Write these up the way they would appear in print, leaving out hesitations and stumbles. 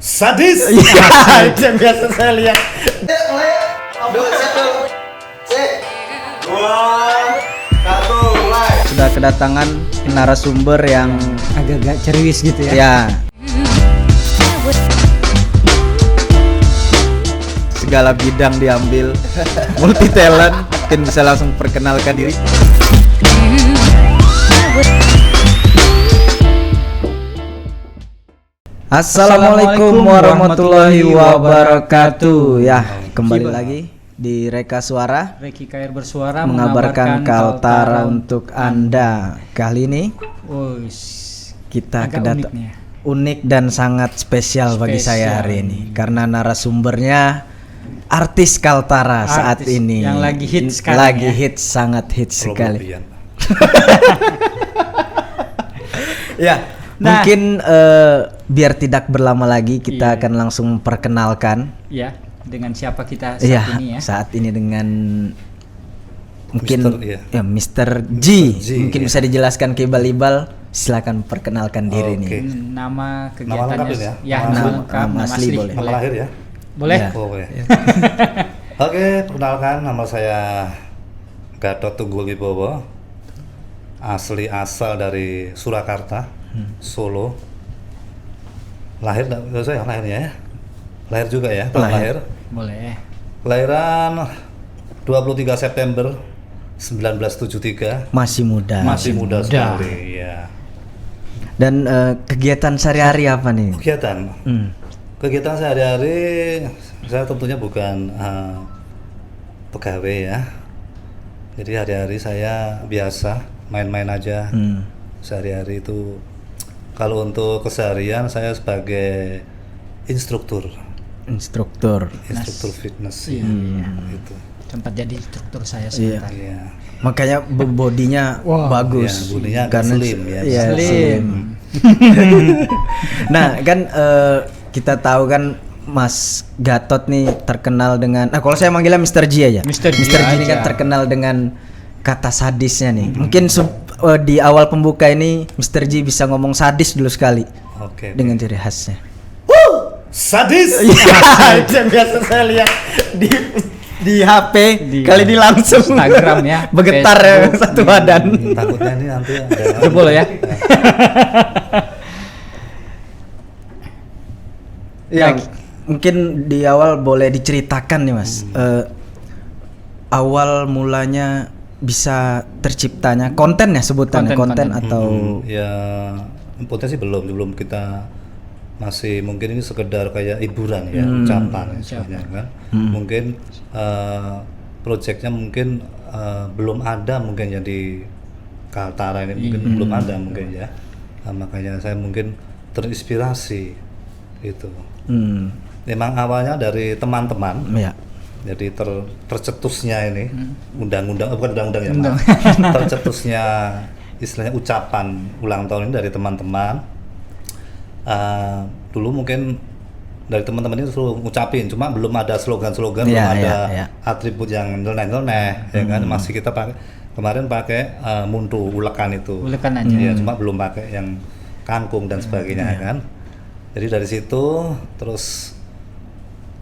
Sadis. Iya, itu yang biasa saya lihat. Sudah kedatangan narasumber yang agak-agak ceriwis gitu ya. ya segala bidang diambil, multi talent. Mungkin bisa langsung perkenalkan diri. Assalamualaikum warahmatullahi wabarakatuh. Ya, kembali lagi di Reka Suara, Reki KR bersuara mengabarkan Kaltara untuk Anda. Kali ini kita kedatangan unik dan sangat spesial bagi saya hari ini karena narasumbernya artis Kaltara saat ini yang lagi hits sekarang, lagi hits, sangat hits sekali. Ya, mungkin biar tidak berlama lagi kita akan langsung perkenalkan. Ya, dengan siapa kita saat ini ya? Saat ini dengan mungkin Mr. G. Mungkin bisa dijelaskan ke Ibal-Ibal. Silakan perkenalkan diri nih. Nama kegiatannya nama asli boleh. Nama lahir ya? Boleh. Ya. Oh, boleh. Oke, perkenalkan nama saya Gatot Tunggul Wibowo. Asal dari Surakarta, Solo. Lahir saya lahirnya ya. Lahir juga ya, lahir. Boleh. Kelahiran 23 September 1973. Masih muda. Masih muda sekali ya. Dan kegiatan sehari-hari apa nih? Kegiatan sehari-hari saya tentunya bukan pegawai ya. Jadi hari-hari saya biasa main-main aja. Sehari-hari itu kalau untuk keseharian saya sebagai instruktur fitness ya. Itu. Sempat jadi instruktur saya sebentar. Iya. Makanya bodinya bagus. Ya, bodinya karena slim ya. Slim. Nah, kan kita tahu kan Mas Gatot nih terkenal dengan kalau saya manggilnya Mr. G aja. Mr. G ini kan terkenal dengan kata sadisnya nih. Mungkin di awal pembuka ini Mr. G bisa ngomong sadis dulu sekali. Oke. Dengan ciri khasnya. Sadis. Iya, itu yang biasa saya lihat di HP, kali ini langsung Instagram ya. Bergetar ya satu badan. Takutnya ini nanti ada jebol ya. Ya, mungkin di awal boleh diceritakan nih Mas. Awal mulanya bisa terciptanya konten ya sebutannya konten atau ya potensi belum kita masih mungkin ini sekedar kayak hiburan ya, ucapan istilahnya kan. Mungkin proyeknya mungkin belum ada mungkin yang di Kaltara ini mungkin belum ada mungkin ya. Makanya saya mungkin terinspirasi itu. Memang awalnya dari teman-teman. Ya. Jadi tercetusnya ini undang-undang bukan undang-undang ya. Tercetusnya istilahnya ucapan ulang tahun ini dari teman-teman. Dulu mungkin dari teman-teman ini suruh ngucapin, cuma belum ada slogan-slogan, belum ada atribut yang nyeleneh, ya kan? Masih kita kemarin pakai muntu ulekan itu. Ulekan aja. Ya, cuma belum pakai yang kangkung dan sebagainya kan. Jadi dari situ terus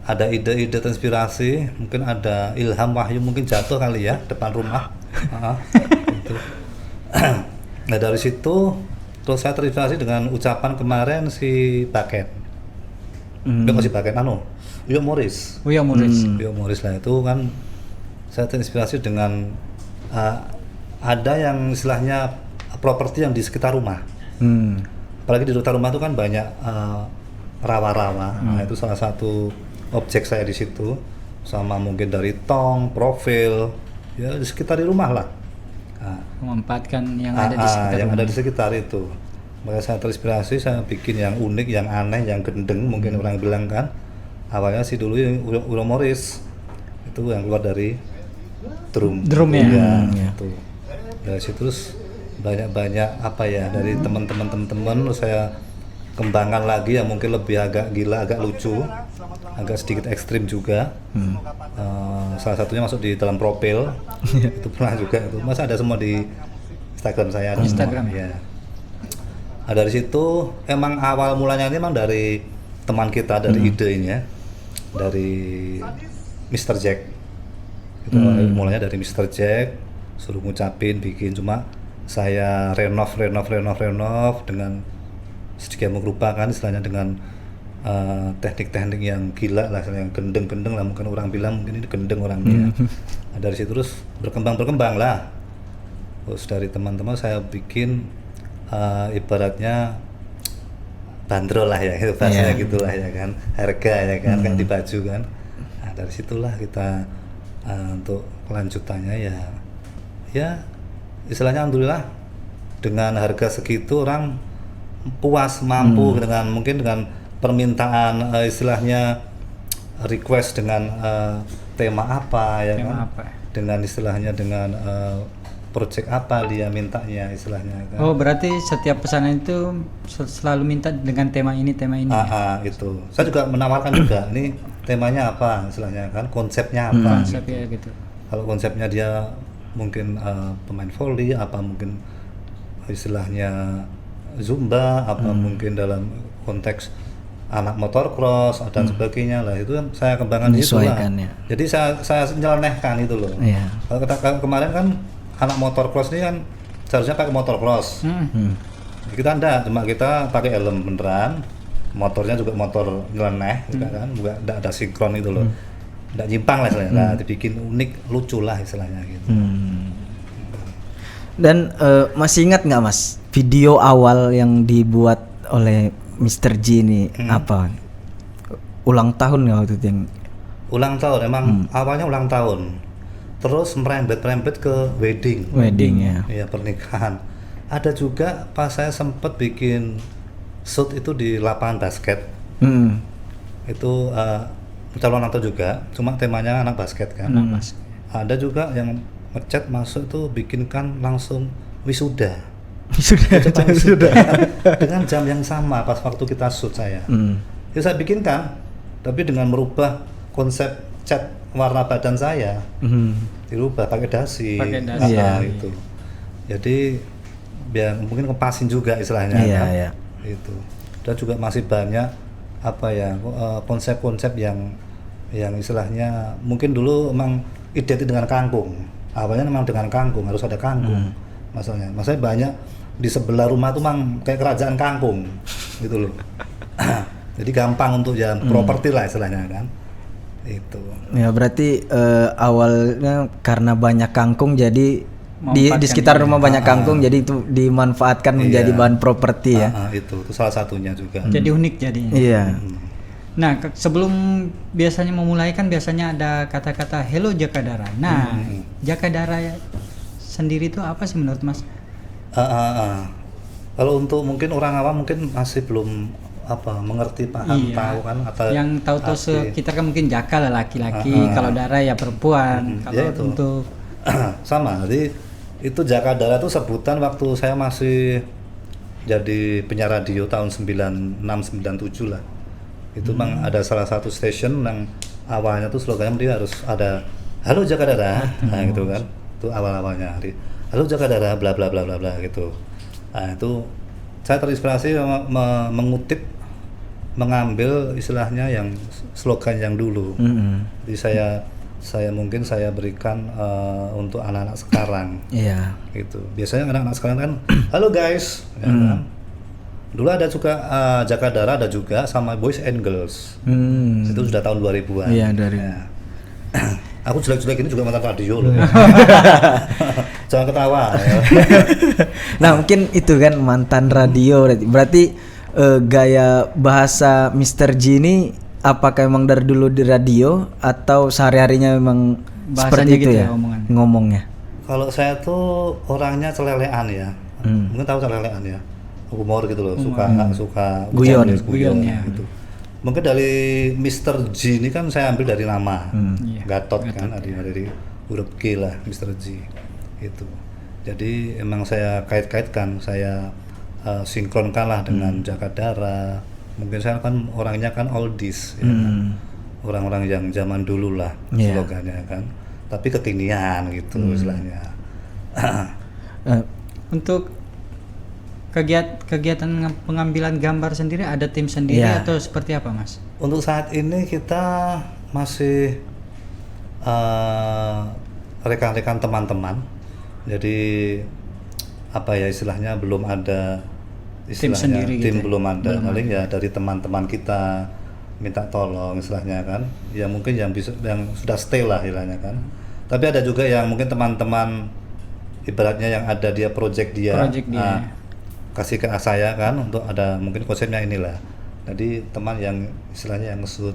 ada ide-ide inspirasi, mungkin ada ilham wahyu mungkin jatuh kali ya depan rumah. Gitu. Nah dari situ terus saya terinspirasi dengan ucapan kemarin si Baken. Masih Baken Uyo Morris. Uyo Morris lah itu kan saya terinspirasi dengan ada yang istilahnya properti yang di sekitar rumah. Apalagi di sekitar rumah itu kan banyak rawa-rawa. Nah, itu salah satu objek saya di situ, sama mungkin dari tong, profil, ya di sekitar di rumah lah. Memanfaatkan yang ada di sekitar yang rumah. ada di sekitar itu. Makanya saya terinspirasi, saya bikin yang unik, yang aneh, yang gendeng mungkin orang bilang kan. Awalnya sih dulu Uyo Morris itu yang keluar dari drum ya. Itu. Dari situ terus banyak apa ya dari teman-teman saya kembangkan lagi yang mungkin lebih agak gila, agak lucu, agak sedikit ekstrim juga. Salah satunya masuk di dalam profil. Itu pernah juga itu. Masa ada semua di Instagram saya. Instagram ya. Dari situ emang awal mulanya ini emang dari teman kita dari ide ini ya, dari Mr. Jack. Itu mulanya dari Mr. Jack, suruh ngucapin, bikin, cuma saya renov dengan sedikit rupa kan, istilahnya dengan teknik-teknik yang gila lah, yang gendeng lah, mungkin orang bilang mungkin ini gendeng orangnya. Nah, dari situ terus berkembang lah. Terus dari teman-teman saya bikin ibaratnya bandrol lah ya, itu bahasanya gitulah ya kan, harga ya kan, kayak di baju kan. Nah, dari situlah kita untuk kelanjutannya ya istilahnya alhamdulillah dengan harga segitu orang puas, mampu dengan mungkin dengan permintaan istilahnya request dengan tema apa ya Tema kan, apa? dengan istilahnya dengan project apa dia mintanya istilahnya kan. Oh, berarti setiap pesanan itu selalu minta dengan tema ini. Itu. Saya juga menawarkan juga, ini temanya apa istilahnya kan, konsepnya apa. Konsep ya gitu. Kalau konsepnya dia mungkin pemain volley, apa mungkin istilahnya zumba, apa mungkin dalam konteks anak motocross dan sebagainya lah, itu yang saya kembangkan di situ lah. Ya. Jadi saya nyelenehkan itu loh. Iya. Kalau kemarin kan anak motocross ini kan seharusnya pakai motocross. Kita enggak, cuma kita pakai helm beneran, motornya juga motor nyeleneh juga kan, juga enggak ada sinkron itu loh. Enggak nyimpang lah istilahnya. Nah, dibikin unik, lucu lah istilahnya gitu. Dan masih ingat nggak Mas video awal yang dibuat oleh Mr. G ini apa? Ulang tahun nggak waktu itu yang? Ulang tahun, emang awalnya ulang tahun. Terus merembet ke wedding. Wedding ya. Iya, pernikahan. Ada juga pas saya sempat bikin shoot itu di lapangan basket. Itu calon atau juga, cuma temanya anak basket kan. Ada juga yang ngechat masuk itu bikinkan langsung wisuda. Wisuda. Dengan jam yang sama pas waktu kita shoot saya. Ya saya bikinkan, tapi dengan merubah konsep cat warna badan saya. Dirubah pakai dasi. Itu. Jadi biar mungkin kepasin juga istilahnya kan. Itu. Dan juga masih banyak apa ya konsep-konsep yang istilahnya mungkin dulu emang identik dengan kangkung. Awalnya memang dengan kangkung, harus ada kangkung. Maksudnya banyak di sebelah rumah tuh memang kayak kerajaan kangkung gitu loh. Jadi gampang untuk properti lah istilahnya kan. Itu. Ya berarti awalnya karena banyak kangkung jadi di sekitar rumah banyak kangkung, jadi itu dimanfaatkan menjadi bahan properti ya. Itu salah satunya juga. Jadi unik jadinya. Iya. Nah, sebelum biasanya memulai kan biasanya ada kata-kata hello Jakadara. Nah, Jakadara sendiri itu apa sih menurut Mas? Kalau untuk mungkin orang awam mungkin masih belum mengerti, paham, tahu kan, atau yang tahu sekitar kan mungkin Jaka lah laki-laki, kalau Dara ya perempuan. Kalau ya itu. untuk sama, jadi itu Jakadara itu sebutan waktu saya masih jadi penyiar radio tahun 96-97 lah. Itu memang ada salah satu station yang awalnya tuh slogannya dia harus ada halo Jakadara, nah gitu kan, itu awal-awalnya halo Jakadara bla bla bla bla bla gitu. Nah itu saya terinspirasi mengambil istilahnya yang slogan yang dulu. Jadi saya mungkin saya berikan untuk anak-anak sekarang. Iya. Gitu. Biasanya anak-anak sekarang kan halo guys, ya kan? Dulu ada juga Jakadara, ada juga sama Boys and Girls. Itu sudah tahun 2000-an. Iya, dari. Ya. Aku jelek-jelek ini juga mantan radio loh. Jangan ketawa. Ya. Nah, mungkin itu kan mantan radio berarti gaya bahasa Mr. G ini apakah memang dari dulu di radio atau sehari-harinya memang seperti itu gitu ya ngomongnya? Kalau saya tuh orangnya celelean ya. Mungkin tahu celelean ya. Humor gitu loh, suka guyon ya. Gitu. Mungkin dari Mr. G ini kan saya ambil dari nama Gatot kan, dari huruf G lah, Mr. G itu. Jadi emang saya kait-kaitkan, saya sinkronkan lah dengan Jakadara. Mungkin saya kan orangnya kan oldies ya kan? Orang-orang yang zaman dulu lah slogannya kan, tapi kekinian gitu istilahnya. Untuk kegiatan pengambilan gambar sendiri ada tim sendiri Iya. atau seperti apa, Mas? Untuk saat ini kita masih rekan-rekan teman-teman. Jadi apa ya istilahnya belum ada Tim sendiri tim gitu ya? belum ada. Paling ya dari teman-teman kita minta tolong istilahnya kan. Ya mungkin yang sudah stay lah istilahnya kan. Tapi ada juga yang mungkin teman-teman ibaratnya yang ada dia project dia. Kasih ke saya kan untuk ada mungkin konsepnya inilah. Jadi teman yang istilahnya yang ngesut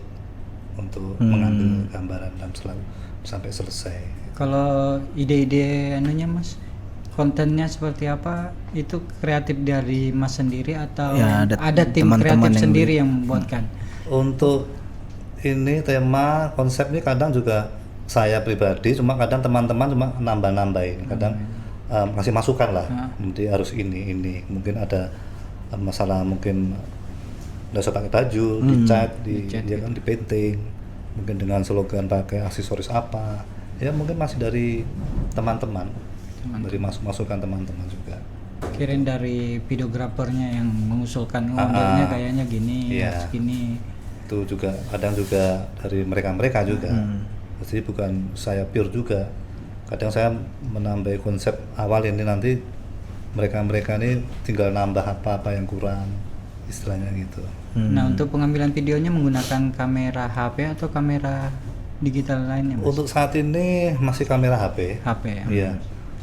untuk mengambil gambaran dan sampai selesai. Kalau ide-ide anunya, Mas, kontennya seperti apa? Itu kreatif dari Mas sendiri atau Ya, ada tim teman-teman kreatif yang sendiri yang membuatkan? Untuk ini tema konsep ini kadang juga saya pribadi, cuma kadang teman-teman cuma nambah-nambahin, kadang kasih masukan lah, nanti harus ini, mungkin ada masalah mungkin nggak usah pakai baju, dicat, ya kan, di painting, mungkin dengan slogan pakai aksesoris apa, ya mungkin masih dari teman-teman. Dari masukan teman-teman juga. Kirain dari videografernya yang mengusulkan modelnya kayaknya gini, iya. harus gini. Itu juga kadang juga dari mereka juga. Jadi bukan saya pure juga. Kadang saya menambah konsep awal ini, nanti mereka ini tinggal nambah apa yang kurang, istilahnya gitu. Nah, untuk pengambilan videonya menggunakan kamera HP atau kamera digital lainnya, Mas? Untuk saat ini masih kamera HP. HP ya. Iya.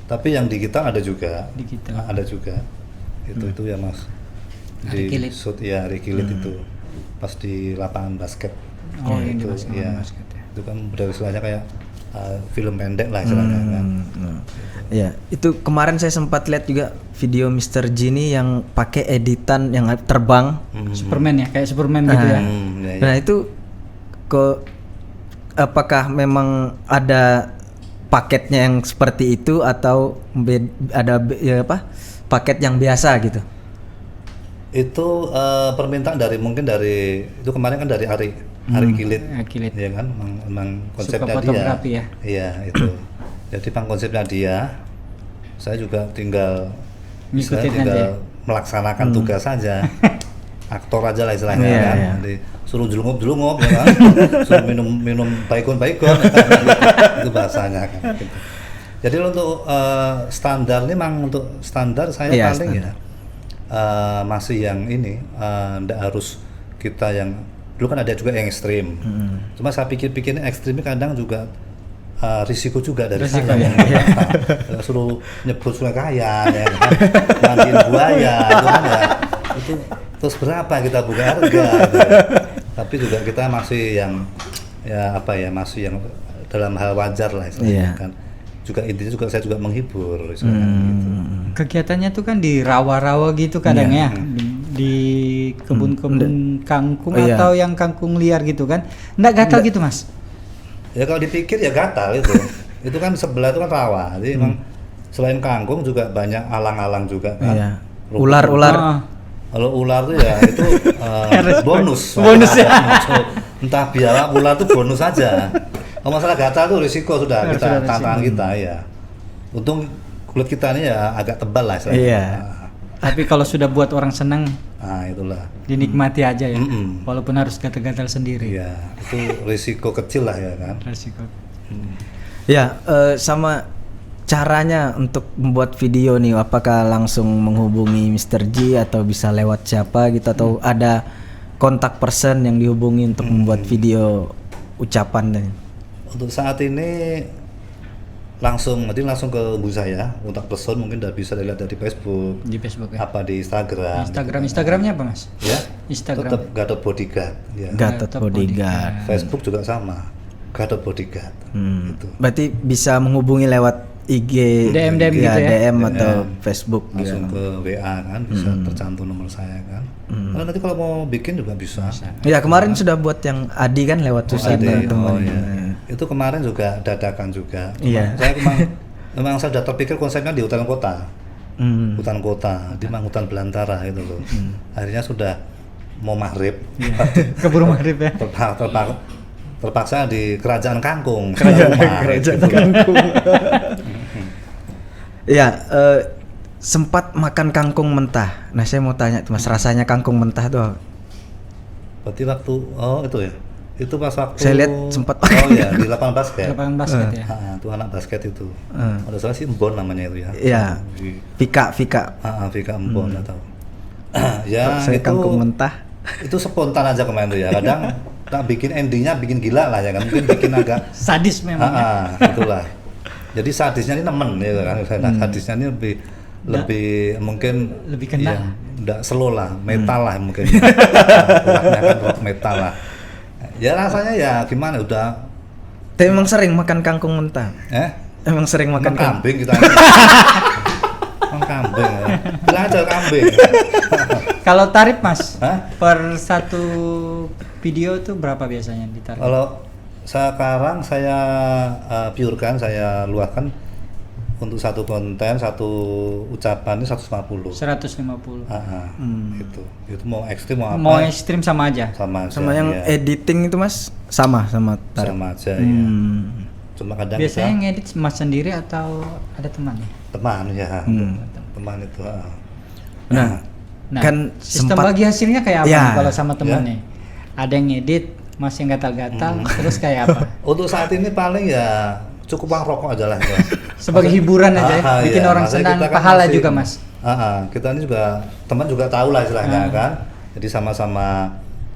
Tapi yang digital ada juga. Digital. Ada juga. Itu ya Mas. Di Rikilit. shoot ya Rikilit itu. Pas di lapangan basket. Oh, yang di itu lapangan ya. basket ya. Itu kan udah istilahnya kayak film pendek lah istilahnya kan. Ya, itu kemarin saya sempat lihat juga video Mr. Genie yang pakai editan yang terbang. Superman ya, kayak Superman gitu ya. Ya. Nah, itu apakah memang ada paketnya yang seperti itu atau ada paket yang biasa gitu? Itu permintaan mungkin dari itu kemarin kan dari Ari Kilit. Kilit. Ya kan, memang konsepnya Suka fotografi dia. ya? Iya, itu. Jadi memang konsepnya dia. Saya juga tinggal melaksanakan tugas saja. Aktor aja lah istilahnya Iya, kan. iya. Jadi suruh jelungup ya kan. Suruh minum baikon itu bahasanya kan. Gitu. Jadi untuk standar ini memang untuk standar saya paling standar. Masih yang ini ndak harus kita yang dulu kan ada juga yang ekstrim. Cuma saya pikir-pikir ekstrimnya kadang juga risiko juga dari Risiko, saya. ya. Suruh nyebut sungai kaya, ya kan? Mandiin buaya, itu kan ya. Itu terus berapa kita buka harga? Gitu. Tapi juga kita masih yang masih yang dalam hal wajar lah istilahnya kan. Juga intinya juga saya juga menghibur istilahnya gitu. Kegiatannya tuh kan di rawa-rawa gitu kadang ya. Di kebun-kebun kangkung atau yang kangkung liar gitu kan. Nggak gatal gitu, Mas? Ya kalau dipikir ya gatal itu. Itu kan sebelah itu kan rawa. Jadi memang selain kangkung juga banyak alang-alang juga kan. Iya. Ular-ular. Kalau ular tuh ya itu bonus. Bonus ya. Entah biawak ular tuh bonus saja. Kalau masalah gatal tuh risiko sudah kita tantangan kita ya. Untung kulit kita ini ya agak tebal lah istilahnya. Iya. Tapi kalau sudah buat orang senang, nah itulah. Dinikmati aja ya. Walaupun harus gatal-gatal sendiri. Iya, itu risiko kecil lah ya kan. Risiko. Ya, sama caranya untuk membuat video nih, apakah langsung menghubungi Mr. G atau bisa lewat siapa gitu, atau ada kontak person yang dihubungi untuk membuat video ucapan dan untuk saat ini langsung ke hubungi saya, kontak person mungkin udah bisa dilihat dari Facebook, Di Facebook ya. apa di Instagram. Instagramnya apa, Mas? Ya, Instagram. tetap Gatot Bodyguard. Ya. Gatot Bodyguard. Facebook juga sama, Gatot Bodyguard. Gitu. Berarti bisa menghubungi lewat IG, DM gitu ya? DM atau Facebook langsung gitu. ke WA kan, bisa tercantum nomor saya kan. Kalau nanti kalau mau bikin juga bisa. Ya kemarin sudah buat yang Adi kan lewat Susan Adi, teman. iya. Itu kemarin juga dadakan juga. Iya. Saya memang saya sudah terpikir konsepnya di hutan kota. Hutan kota, di hutan belantara itu loh. Akhirnya sudah mau maghrib. Keburu maghrib ya. Terpaksa di kerajaan kangkung. Kerajaan kangkung. Ya, sempat makan kangkung mentah. Nah, saya mau tanya tuh Mas, rasanya kangkung mentah tuh apa? Berarti waktu itu ya. Itu pas waktu Saya lihat sempat ya di lapangan basket. Lapangan basket ya. Itu anak basket itu. Ada salah sih Embon namanya itu ya. Iya. Di Vika. Vika Embon atau ya Saya itu kangkung mentah. itu spontan aja kemarin tuh ya. Kadang tak bikin endingnya bikin gila lah ya kan. Mungkin bikin agak Sadis memang. Ya. itulah. Jadi sadisnya ini nemen ya kan. Sadisnya ini lebih mungkin Lebih kena. ya, enggak slow lah, metal lah mungkin. Kurangnya kan rock metal lah. Ya rasanya ya gimana udah Tapi emang sering makan kangkung mentah. Emang sering makan kambing kita. Kambing ya. Bilang aja kambing. Kalau tarif Mas, Hah? per satu video tuh berapa biasanya ditarik? Kalau sekarang saya purekan, saya luahkan untuk satu konten, satu ucapan ini 150. 150. Itu mau ekstrim mau apa? Mau ekstrim sama aja. Sama aja. Sama yang ya. editing itu Mas sama tarif. Sama aja ya. Cuma kadang Biasanya kita ngedit Mas sendiri atau ada teman ya? teman ya. Teman itu. Nah, Nah, kan sistem sempat bagi hasilnya kayak apa Ya. nih kalau sama teman Ya. nih? Ada yang ngedit, Mas yang gatal-gatal, terus kayak apa? Untuk saat ini paling ya cukup uang rokok aja lah. Ya. Sebagai hiburan aja, ya? Bikin Iya, orang maksudnya senang, kita kan pahala masih- juga Mas. Kita ini juga teman juga tahu lah istilahnya kan. Jadi sama-sama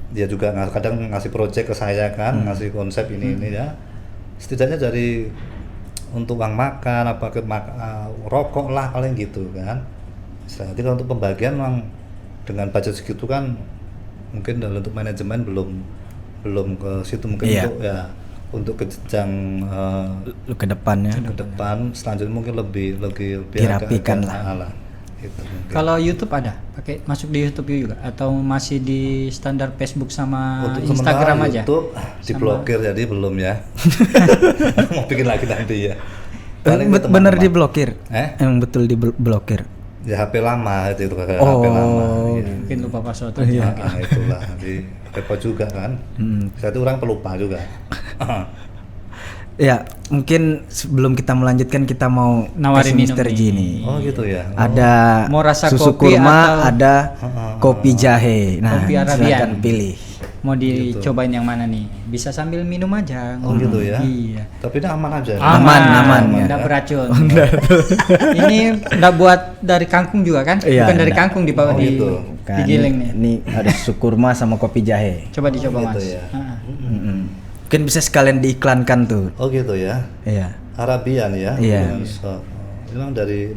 dia juga kadang ngasih project ke saya kan, ngasih konsep ini ya. Setidaknya dari untuk uang makan apa rokok lah paling gitu kan. Jadi kalau untuk pembagian memang dengan budget segitu kan mungkin untuk manajemen belum ke situ mungkin Iya. untuk ya untuk ke jenjang ke depannya. ke depan selanjutnya mungkin lebih Dirapikan agak lah. Gitu, mungkin. Kalau YouTube ada, pakai masuk di YouTube juga atau masih di standar Facebook sama Untuk Instagram sementara aja? YouTube diblokir jadi belum ya. Mau bikin lagi nanti ya. Paling ke Bener teman-teman. diblokir. Emang betul diblokir. Ya HP lama itu HP Oh. lama. Ya. Mungkin lupa password Iya. aja. Itulah di repot juga kan. Saya itu orang pelupa juga. Ya, mungkin sebelum kita melanjutkan kita mau Nawarin kasih minum Mr. G nih. nih. Oh gitu ya. Ada Mau rasa susu kopi kurma, atau- ada kopi jahe. Nah, Kopi Arabian. silakan pilih. Mau dicobain yang mana nih? Bisa sambil minum aja. Oh gitu ya. Iya. Tapi ini aman aja. Aman, ya. Nggak beracun. Ini nggak buat dari kangkung juga kan? Iya, Bukan dari nggak. kangkung di bawah Oh, di gitu. digiling nih. Ini ada susu kurma sama kopi jahe. Coba dicoba gitu Mas. ya. Mungkin bisa sekalian diiklankan tuh. Oh gitu ya. Iya. Arabian ya. Iya. Bisa. Emang dari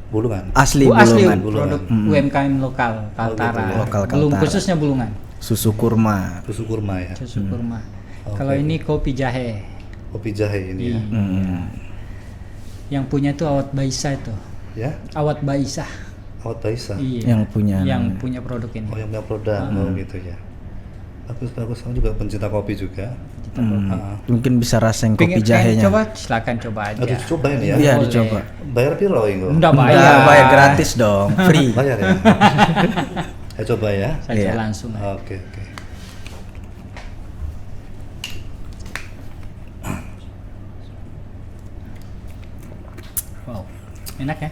Bulungan. Asli Asli Bulungan. produk UMKM lokal Kaltara. gitu ya. Lokal Belum Kaltara. khususnya Bulungan. Susu kurma. Susu kurma ya. Susu kurma. Oke. Kalau ini kopi jahe. Kopi jahe ini ya. Iya. Yang punya tuh Awat Baisa itu. Ya. Awat Baisa. Awat Baisa. Iya. Yang punya. Yang punya produk ini. Oh yang punya produk. Oh gitu ya. Bagus. Aku juga pencinta kopi juga. Mungkin bisa rasain kopi Pengen jahenya. coba silakan coba aja. Aduh cobain ya. Iya, Boleh. dicoba. Bayar piro ini? Udah Bayar, bayar. bayar gratis dong, free. Bayar ya. Saya coba ya. Saya Iya. langsung. Oke. Wow. Enak ya?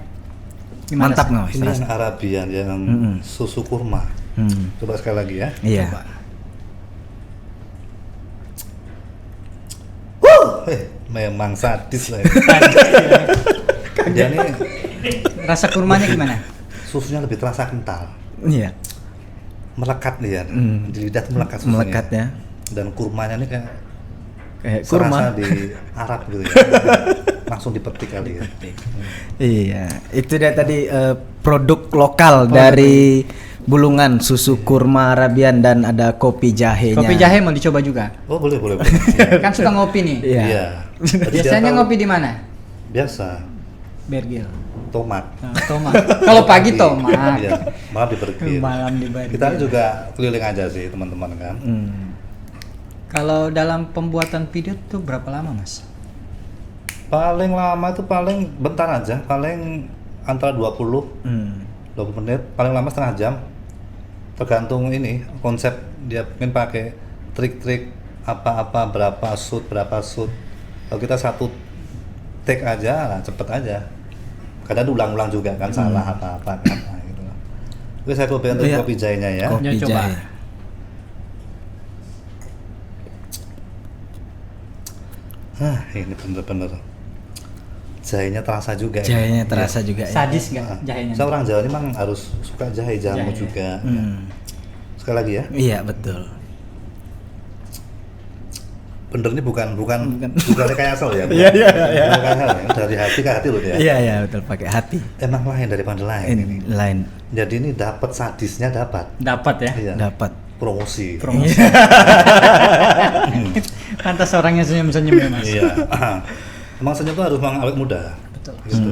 Mantap Sih? nggak? Ini yang Arabian yang susu kurma. Coba sekali lagi ya. Iya. Memang sadis lah. Dia ini Rasa kurmanya gimana? susunya lebih terasa kental, Iya. melekat nih ya. Di lidah tuh melekat susunya. Melekat ya. Dan kurmanya ini kayak Kayak serasa kurma. di Arab gitu ya. Langsung dipetik kali ya. Iya, itu dia tadi produk lokal dari Bulungan, susu kurma Arabian dan ada kopi jahenya. Kopi jahe mau dicoba juga. Oh boleh. Kan suka ngopi nih. Iya. Jadi Biasanya dia tahu- ngopi di mana? Biasa. Bergil. Tomat. Nah, tomat. Kalau pagi tomat. Iya, malam di Bergil. Malam di Bergil. Kita juga keliling aja sih teman-teman kan. Kalau dalam pembuatan video tuh berapa lama, Mas? Paling lama itu paling bentar aja, paling antara 20 menit, paling lama setengah jam. Tergantung ini konsep dia mungkin pakai trik-trik apa-apa berapa shoot. Kalau kita satu take aja, nah cepet aja. kadang diulang-ulang juga kan salah apa-apa kan gitu. Oke, saya coba untuk kopi jahenya ya. Kopi Ya, coba. jahe. Ini bener-bener jahenya terasa juga. Jahenya ya. terasa juga ya. Sadis nggak jahenya? Saya orang Jawa ini memang harus suka jahe jamu Jahe. juga. Ya. Sekali lagi ya. Iya betul. Bener ini bukan rekayasa loh ya. Iya. Bukan rekayasa, ya. Dari hati ke hati loh ya. Iya betul, pakai hati. Emang lain daripada lain ini. Ini lain Jadi ini dapat sadisnya dapat. Dapat ya. Iya. dapat. Promosi. Pantas orangnya senyum-senyum ya Mas. Iya. Emang senyum tuh harus memang awet muda. Betul. Gitu.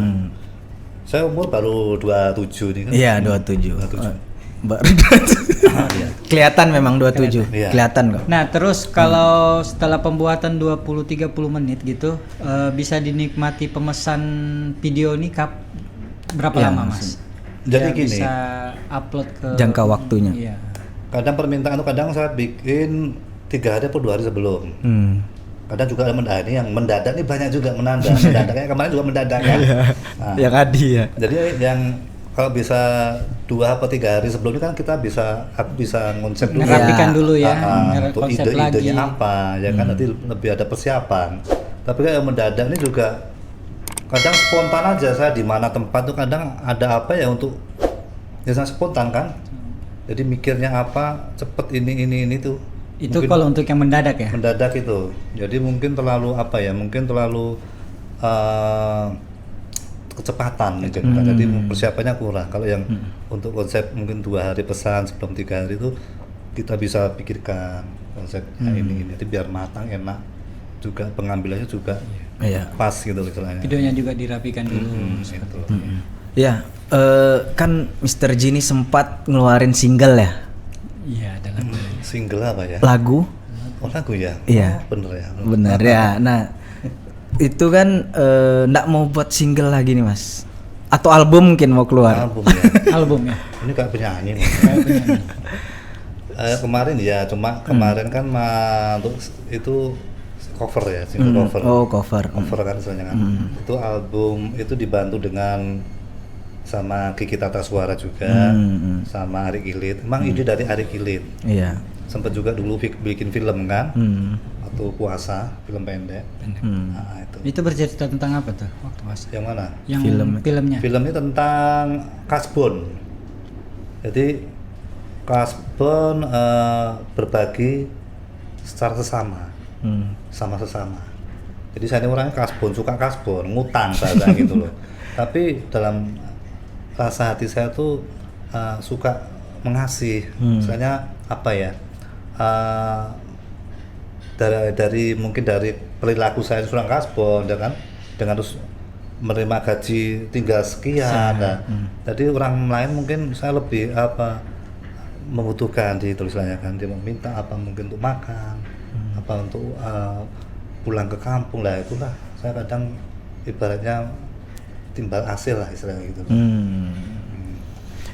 Saya umur baru 27 nih kan. Iya 27. 27. Baru 27. Kelihatan memang 27. Iya. Kelihatan kok. Nah terus kalau setelah pembuatan 20-30 menit gitu bisa dinikmati pemesan video ini berapa Ya, lama Mas? Jadi Biar gini. bisa upload ke Jangka waktunya. Iya. Kadang permintaan tuh kadang saya bikin 3 hari atau 2 hari sebelum. Kadang juga ada mendadak yang mendadak nih banyak juga mendadak. Kayak kemarin juga mendadak kan. Nah, Yang adi ya. jadi yang kalau bisa 2 atau 3 hari sebelumnya kan kita aku bisa ngonsep dulu. Ngerapikan dulu ya, Untuk konsep ide-idenya lagi. apa ya kan nanti lebih ada persiapan. Tapi kayak yang mendadak ini juga kadang spontan aja, saya di mana tempat tuh kadang ada apa ya untuk ya sangat spontan kan. Jadi mikirnya apa cepet ini tuh. Itu Mungkin kalau untuk yang mendadak ya. mendadak itu. Jadi mungkin terlalu apa ya? Mungkin terlalu kecepatan mungkin. Jadi persiapannya kurang. Kalau yang untuk konsep mungkin 2 hari pesan sebelum 3 hari itu kita bisa pikirkan konsepnya ini. Jadi biar matang enak juga pengambilannya juga Iya. pas gitu istilahnya. Videonya juga dirapikan dulu. Gitu. Ya, kan Mr. G ini sempat ngeluarin single ya, Iya dalam. Single apa ya? lagu. Oh lagu ya? Iya. Oh, bener ya. Bener ya. Nah, itu kan nggak mau buat single lagi nih Mas, atau album mungkin mau keluar. Album ya. Album ya. Ini kayak penyanyi. Kayak penyanyi. Kemarin ya, cuma kemarin kan untuk itu cover ya, single cover. Oh cover. Cover kan sebenarnya kan. Itu album itu dibantu dengan sama Kiki Tata Suara juga, sama Ari Kilit. Emang ide dari Ari Kilit. Iya. Sempat juga dulu bikin film kan, Hmm. waktu puasa, film pendek. Nah, itu. Itu bercerita tentang apa tuh waktu puasa? Yang mana? Yang Film. filmnya. Filmnya tentang kasbon. Jadi kasbon berbagi secara sesama, sama sesama. Jadi saya ini orangnya kasbon, suka kasbon, ngutang saya gitu loh. Tapi dalam rasa hati saya tuh suka mengasih. Misalnya apa ya? Dari mungkin dari perilaku saya seorang kasbon, ya kan, dengan terus menerima gaji tinggal sekian. Nah, jadi orang lain mungkin saya lebih membutuhkan di tulisannya kan, dia meminta apa mungkin untuk makan, apa untuk pulang ke kampung lah, itulah saya kadang ibaratnya timbal hasil lah istilahnya gitu.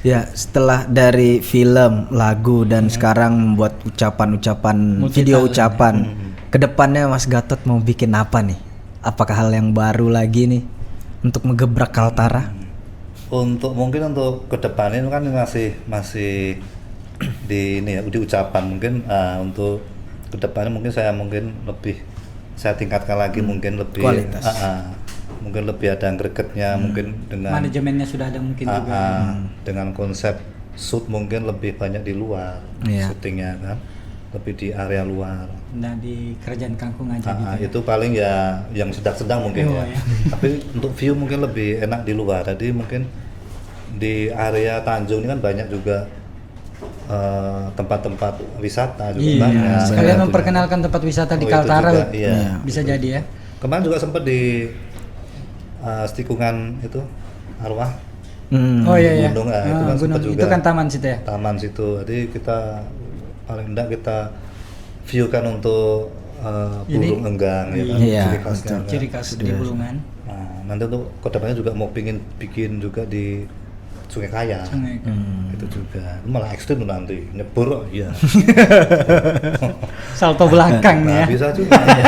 Ya, setelah dari film, lagu, dan sekarang membuat ucapan-ucapan, video ucapan, kedepannya Mas Gatot mau bikin apa nih? Apakah hal yang baru lagi nih untuk mengebrak Kaltara? Untuk mungkin untuk kedepannya kan masih di ini ya, di ucapan mungkin untuk kedepannya mungkin saya tingkatkan lagi mungkin lebih Kualitas. mungkin lebih ada gregetnya mungkin dengan Manajemennya sudah ada mungkin juga. dengan konsep shoot mungkin lebih banyak di luar syutingnya kan, lebih di area luar. Nah di kerajaan kangkung aja gitu. Itu paling ya yang sedang mungkin ya. Tapi untuk view mungkin lebih enak di luar. Jadi mungkin di area Tanjung ini kan banyak juga tempat-tempat wisata juga banyak. Sekalian memperkenalkan tempat wisata di itu Kaltara. juga, iya. Bisa jadi ya. Kemarin juga sempat di tikungan itu arwah Oh iya. gunung, itu kan sempat juga Itu kan taman situ ya. taman situ. Jadi kita paling enggak kita view kan untuk burung enggang ya kan, Iya, ciri khasnya kan. Ciri khas di Bulungan. Nah, nanti untuk kedepannya juga mau bikin juga di Sungai Kaya. Itu juga. Malah ekstrim tuh nanti nyebur ya. Salto belakang Nah, ya. bisa juga ya.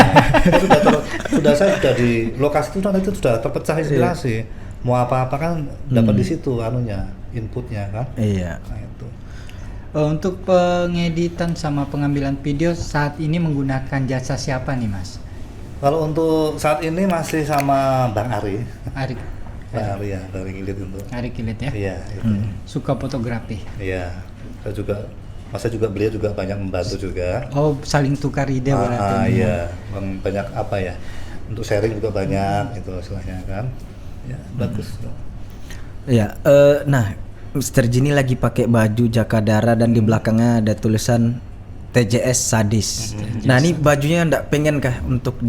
Sudah saya sudah di lokasi itu nanti itu sudah terpecah inspirasi. mau apa-apa kan dapat di situ anunya, inputnya kan. Iya. Nah itu. Untuk pengeditan sama pengambilan video saat ini menggunakan jasa siapa nih Mas? Kalau untuk saat ini masih sama Bang Ari. Ari Bang Ari ya, dari Ngilit itu. Ari Kilit ya. Iya, itu. Suka fotografi. Iya. Saya juga beliau juga banyak membantu juga. Oh, saling tukar ide berarti. Iya, banyak apa ya? Untuk sharing juga banyak itu istilahnya kan. Ya, bagus. Ya, nah Mr. Jini lagi pakai baju Jakadara dan di belakangnya ada tulisan TJS Sadis. Nah ini bajunya ndak pengen kah untuk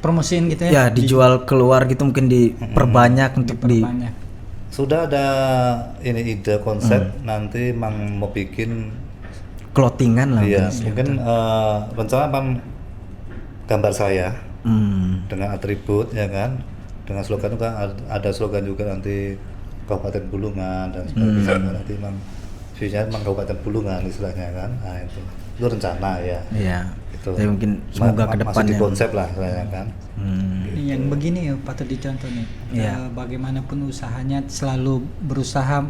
Promosiin gitu ya? ya dijual keluar gitu, mungkin diperbanyak untuk Diperbanyak. Sudah ada ini ide konsep nanti mau bikin clothingan lah. iya, mungkin rencana gambar saya dengan atribut ya kan, dengan slogan juga ada slogan juga nanti Kabupaten Bulungan dan sebagainya. Nanti view-nya Kabupaten Bulungan istilahnya kan. Nah itu rencana ya. Iya. Itu Tapi mungkin semoga ke masih depannya. di konsep lah istilahnya kan. Yang begini ya patut dicontoh nih. Iya. Bagaimanapun usahanya selalu berusaha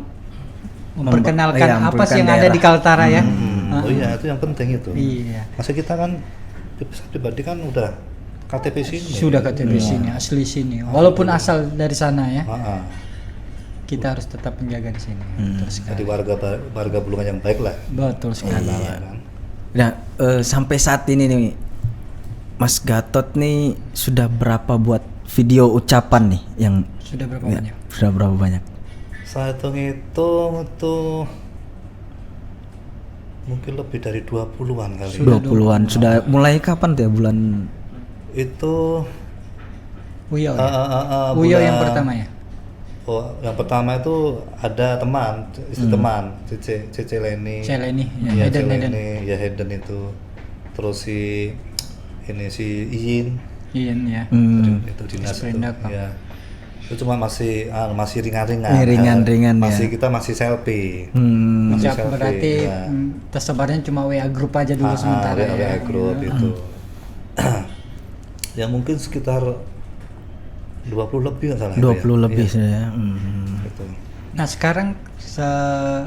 memperkenalkan iya, apa sih yang memperkenalkan ada di Kaltara ya. Oh iya, itu yang penting itu. Iya. Masa kita kan pribadi kan udah KTP sini. Sudah KTP sini, asli sini. Walaupun asal dari sana ya. Kita harus tetap menjaga di sini. Betul sekali. Jadi warga Bulungan yang baik lah. Betul sekali. Iya kan? Nah, sampai saat ini nih Mas Gatot nih sudah berapa buat video ucapan nih yang Sudah berapa ya, banyak? sudah berapa banyak? Saya hitung tuh mungkin lebih dari 20-an kali. 20-an. Sudah mulai kapan tuh ya bulan? Itu Uyo. Uyo bulan- yang pertama ya. Oh, yang pertama itu ada teman, istri teman, Cece Leni. Celeni, ya, Iya, Heden. Celeni, ya Heden itu. Terus si Iin, Ian ya. itu dinas itu. Sprindak, Pak. Ya. Itu cuma masih ringan-ringan. Ringan-ringan ya. Kita masih selfie. Ya, selfie, berarti ya. tersebarnya cuma WA grup aja dulu sementara ya. WA group itu. Ya mungkin sekitar 20 lebih nggak salah. 20 ya. lebih Iya, saya. gitu. Nah sekarang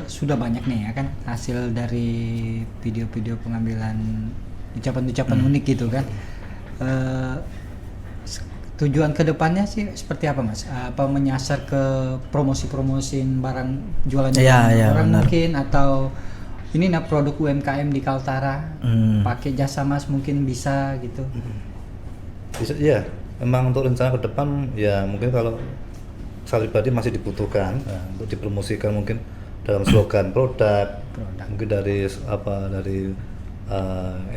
sudah banyak nih ya kan hasil dari video-video pengambilan ucapan-ucapan unik gitu kan. Tujuan kedepannya sih seperti apa Mas? Apa menyasar ke promosi-promosiin barang jualan Iya, orang benar. mungkin, atau ini produk UMKM di Kaltara pakai jasa Mas mungkin bisa gitu. Bisa, iya. Memang untuk rencana ke depan ya mungkin kalau saya pribadi masih dibutuhkan untuk dipromosikan mungkin dalam slogan produk. Mungkin dari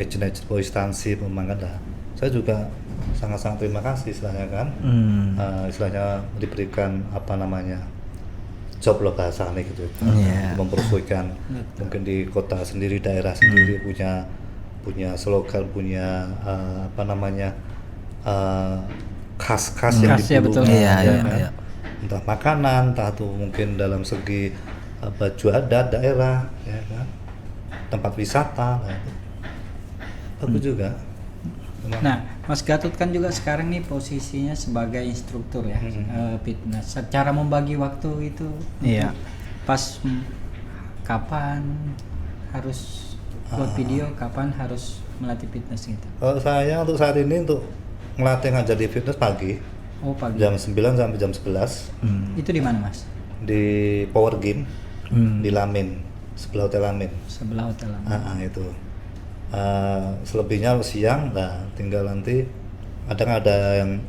agent-agent instansi pemangkat lah. Saya juga sangat-sangat terima kasih istilahnya kan. Istilahnya diberikan apa namanya job loh bahasanya gitu. Mempromosikan mungkin di kota sendiri, daerah sendiri punya slogan, punya apa namanya khas-khas yang Khas, ya, betul. dibulungan, Iya, ya iya, kan? iya. Entah makanan, entah tuh mungkin dalam segi baju adat daerah, ya kan? Tempat wisata, nah itu bagus juga. Memang. Nah, Mas Gatot kan juga sekarang nih posisinya sebagai instruktur ya fitness. Cara membagi waktu itu Iya. pas kapan harus buat video, kapan harus melatih fitness gitu. Kalau saya untuk saat ini untuk ngelatih ngajar di fitness pagi, Oh pagi. jam 9 sampai jam 11 Itu di mana Mas? di Power Game di Lamin, sebelah Hotel Lamin. Sebelah hotel lama. Itu. Selebihnya siang, nah tinggal nanti ada yang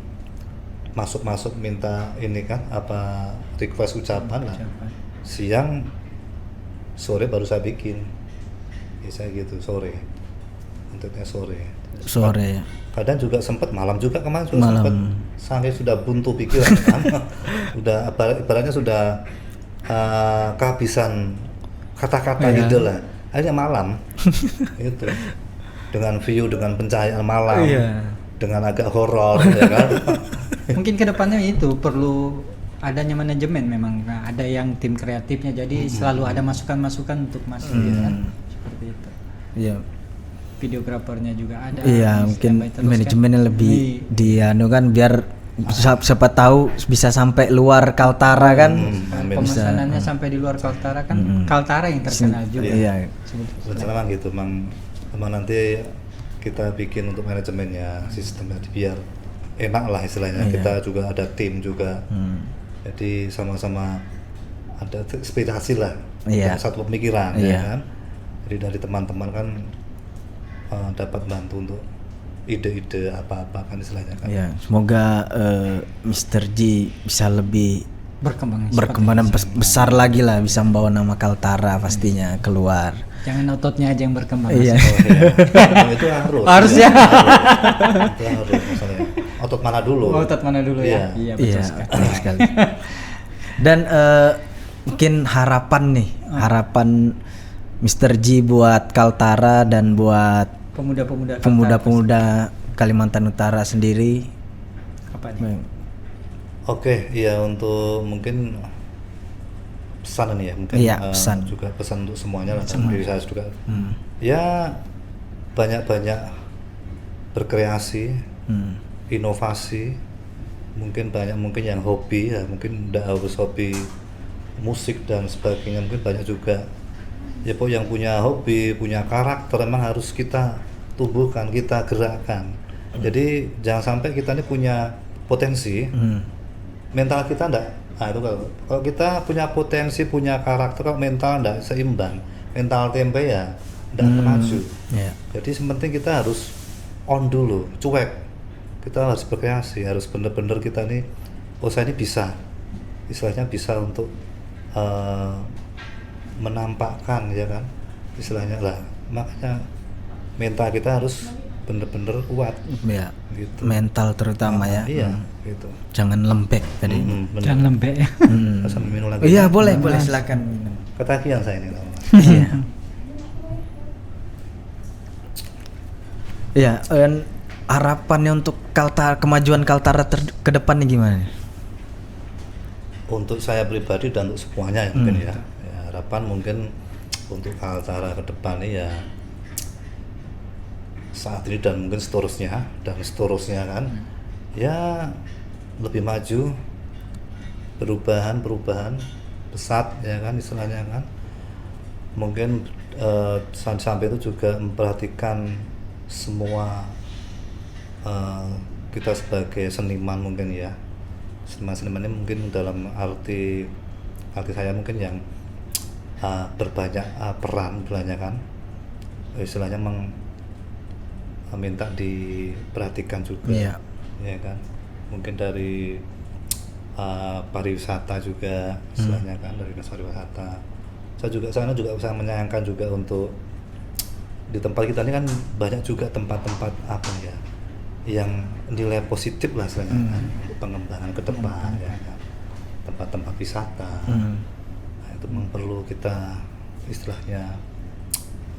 masuk minta ini kan apa request ucapan lah. Siang, sore baru saya bikin. Bisa gitu sore. Untuknya sore. Sore ya. Kadang juga sempat malam juga kemarin juga Malam. sempat sampai sudah buntu pikiran kan. Udah ibaratnya sudah kehabisan kata-kata gitu lah. Akhirnya malam itu dengan view, dengan pencahayaan malam, dengan agak horor ya kan. Mungkin kedepannya itu perlu adanya manajemen memang. Nah, ada yang tim kreatifnya, jadi selalu ada masukan-masukan untuk Mas ya kan? Seperti itu. Iya. Videografernya juga ada. Iya, mungkin standby terus kan. manajemennya lebih kan biar siapa tahu bisa sampai luar Kaltara kan. Amin. Pemesanannya sampai di luar Kaltara kan. Kaltara yang terkenal juga. Iya. Rencana memang gitu, memang nanti kita bikin untuk manajemennya, sistemnya biar enak lah istilahnya. Kita juga ada tim juga, jadi sama-sama ada inspirasi lah, satu pemikiran ya kan. Jadi dari teman-teman kan dapat bantu untuk ide-ide apa-apa kan istilahnya kan. Iya, semoga Mr. G bisa lebih berkembang besar lagi lah, bisa membawa nama Kaltara pastinya keluar. Jangan ototnya aja yang berkembang. Iya. Itu Harus ya. Itu harus masalahnya. Otot mana dulu? Otot mana dulu ya? Iya. Iya, betul sekali. Dan mungkin harapan Mr. G buat Kaltara dan buat pemuda-pemuda Kalimantan Utara sendiri apa nih? Oke, ya untuk mungkin pesan ini ya, mungkin pesan juga pesan untuk semuanya lah, dan diri saya juga. Ya banyak-banyak berkreasi, inovasi, mungkin yang hobi ya, mungkin tidak harus hobi musik dan sebagainya, mungkin banyak juga ya yang punya hobi, punya karakter, memang harus kita tumbuhkan, kita gerakkan. Jadi jangan sampai kita ini punya potensi, mental kita enggak. Nah itu kalau kita punya potensi, punya karakter, kalau mental enggak seimbang, mental tempe ya enggak maju. Jadi sepenting kita harus on dulu, cuek. Kita harus berkreasi, harus benar-benar kita ini, saya ini bisa, istilahnya bisa untuk menampakkan ya kan, istilahnya lah. Makanya mental kita harus bener-bener kuat ya, gitu. Mental terutama ya. Iya gitu. Jangan lembek tadi. Jangan lembek ya. Sambil minum lagi. Iya boleh silakan minum. Ketagihan saya ini. Iya. Iya, dan harapannya untuk kemajuan Kaltara ke depan nih gimana? Untuk saya pribadi dan untuk semuanya ya mungkin ya. Harapan mungkin untuk Kaltara ke depan ini ya saat ini dan mungkin seterusnya kan ya lebih maju, perubahan pesat ya kan istilahnya kan. Mungkin sampai itu juga memperhatikan semua kita sebagai seniman mungkin ya, seniman ini mungkin dalam arti saya mungkin yang berbanyak peran istilahnya kan, istilahnya minta diperhatikan juga ya kan, mungkin dari pariwisata juga istilahnya kan, dari dinas pariwisata. Saya juga sangat menyayangkan juga untuk di tempat kita ini kan banyak juga tempat-tempat apa ya yang nilai positif lah istilahnya kan, untuk pengembangan ke depan ya kan, tempat-tempat wisata. Nah, itu memang perlu kita istilahnya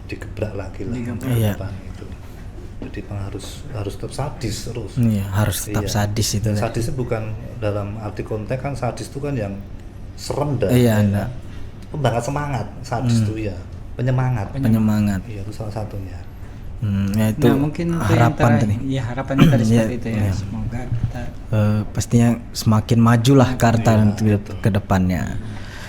digebrak lagi lah untuk ke depan itu. Jadi harus tetap sadis terus. Iya, harus tetap sadis itu. Sadisnya bukan dalam arti konteks kan, sadis itu kan yang serem dah. Iya, ya. Pembangkit semangat, sadis itu ya, penyemangat. Iya, itu salah satunya. Ya itu mungkin harapan tadi. Iya, harapannya tadi seperti itu ya. Semoga kita pastinya semakin majulah Kaltara ke depannya.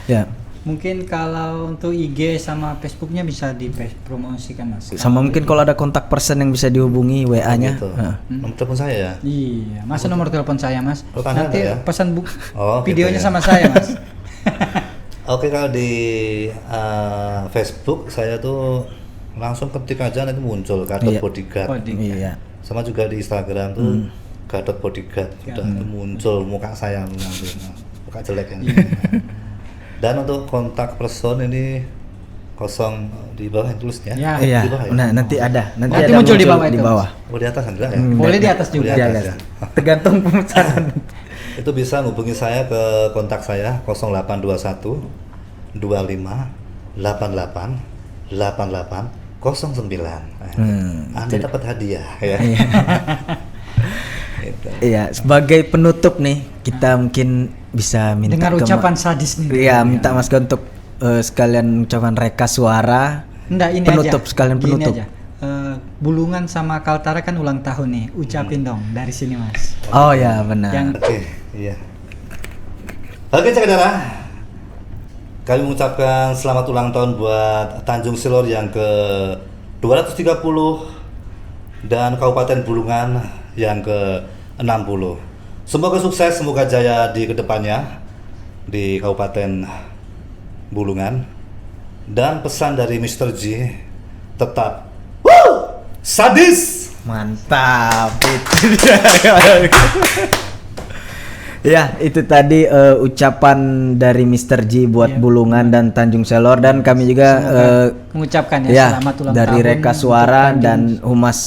Ya. Mungkin kalau untuk IG sama Facebooknya bisa dipromosikan Mas. Sama mungkin kalau ada kontak person yang bisa dihubungi WA-nya. Gitu. Nomor telepon saya ya. Iya, Mas nomor telepon saya Mas. Nanti ya? pesan videonya gitu ya? Sama saya Mas. Oke, kalau di Facebook saya tuh langsung ketik aja nanti muncul Gatot Bodyguard. Iya. Sama juga di Instagram tuh Gatot Bodyguard. Sudah muncul muka saya nanti, muka jelek yang Dan untuk kontak person ini kosong di bawah yang tulisnya. Iya. Di bawah, ya? Nah, nanti ada muncul di bawah itu. Oh, di atas enggak ya? Boleh di atas juga. Di atas, ya. Tergantung pemesanan. Itu bisa hubungi saya ke kontak saya 0821 25 88 88 09. Anda dapat hadiah ya. Iya, sebagai penutup nih kita mungkin bisa minta dengan ucapan sadis nih. Iya, minta Mas Go untuk sekalian ucapan reka suara. Enggak, ini penutup aja. Sekalian penutup. Ini aja. Bulungan sama Kaltara kan ulang tahun nih. Ucapin dong dari sini Mas. Oh ya benar. Yang Oke, iya. Oke, Jakadara. Kami mengucapkan selamat ulang tahun buat Tanjung Selor yang ke 230 dan Kabupaten Bulungan yang ke 60. Semoga sukses, semoga jaya di kedepannya di Kabupaten Bulungan. Dan pesan dari Mr. G tetap sadis. Mantap itu dia. Ya, itu tadi ucapan dari Mr. G buat Bulungan dan Tanjung Selor, dan kami juga mengucapkan ya selamat ulang dari tahun Reka untuk Suara Tanjung dan Humas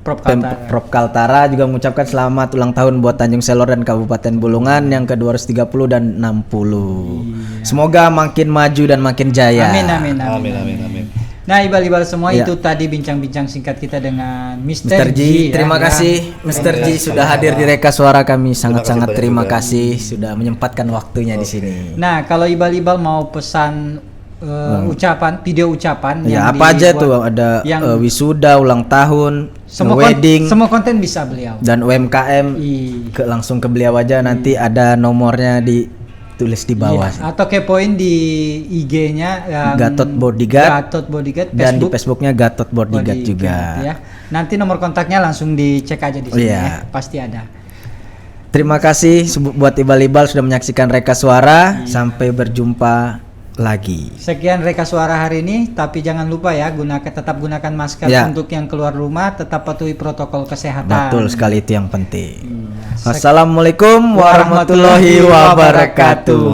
Prop Kaltara. Prop Kaltara juga mengucapkan selamat ulang tahun buat Tanjung Selor dan Kabupaten Bulungan yang ke 230 dan 60. Semoga makin maju dan makin jaya. Amin amin amin. Amin, amin, amin. Nah, ibal-ibal semua, Ya. itu tadi bincang-bincang singkat kita dengan Mr. Mr. G, ya, terima ya. kasih Mr. G kasih. sudah hadir di Reka Suara. Kami sangat-sangat banyak terima juga. kasih sudah menyempatkan waktunya di sini. Nah, kalau ibal-ibal mau pesan ucapan, video ucapan Ya, yang apa aja dibuat- tuh, ada yang wisuda, ulang tahun, wedding, semua konten bisa beliau. dan UMKM. Langsung ke beliau aja, nanti ada nomornya ditulis di bawah. Iya, atau kepoin di IG-nya Gatot Bodyguard. Gatot Bodyguard, Dan di Facebook Facebooknya Gatot Bodyguard juga. ya. Nanti nomor kontaknya langsung dicek aja di sini Iya. ya, pasti ada. Terima kasih buat ibal-ibal sudah menyaksikan Reka Suara. Sampai berjumpa lagi. Sekian Reka Suara hari ini, tapi jangan lupa ya, tetap gunakan masker Ya. untuk yang keluar rumah, tetap patuhi protokol kesehatan. Betul sekali, itu yang penting. Iya. Wassalamualaikum warahmatullahi wabarakatuh.